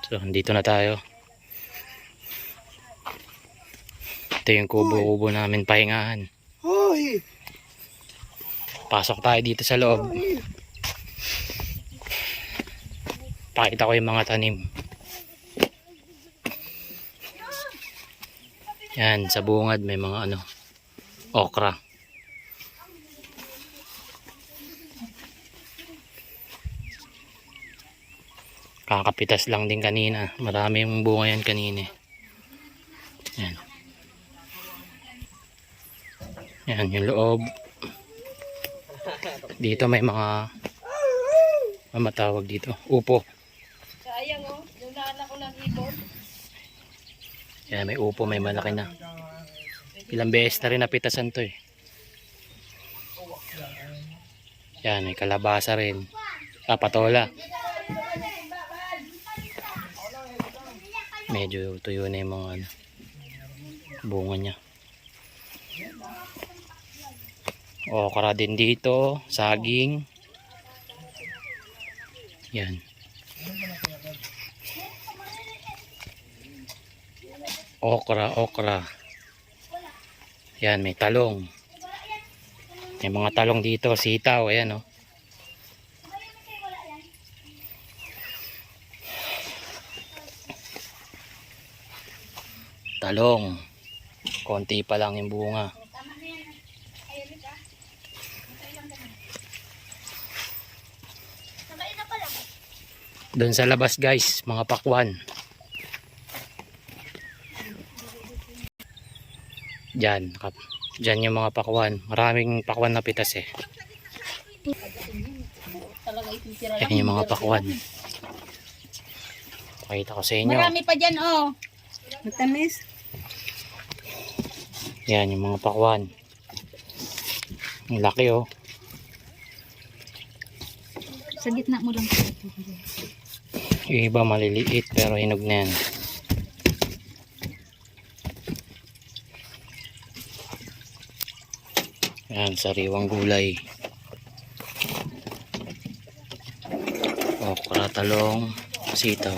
So, dito na tayo. Ito yung kubo-kubo namin pahingahan. Pasok tayo dito sa loob. Pakita ko yung mga tanim. Yan, sa bungad may mga okra. Kakapitas lang din kanina. Marami yung bunga yan kanina. Yan. Yan yung loob. Dito may mga matawag dito. Upo. Sayang oh, yung naanak ko ng ibon. Yan, may upo, may malaki na. Ilang beses na rin napitasan to eh. Yan, may kalabasa rin. Patola. Medyo tuyo na yung mga bunga niya. Okra din dito, saging. Yan. Okra. Yan, may talong. May mga talong dito, sitaw, ayan oh. Talong. Konti pa lang yung bunga. Doon sa labas guys, mga pakwan. Diyan yung mga pakwan. Maraming pakwan na pitas eh. Yan yung mga pakwan. Pakita ko sa inyo. Marami pa dyan oh. Matamis. Yan yung mga pakwan. Ang laki oh. Sa gitna mo lang. Yung iba maliliit pero hinog na yan. Yan, sariwang gulay. Okra, talong, sitaw.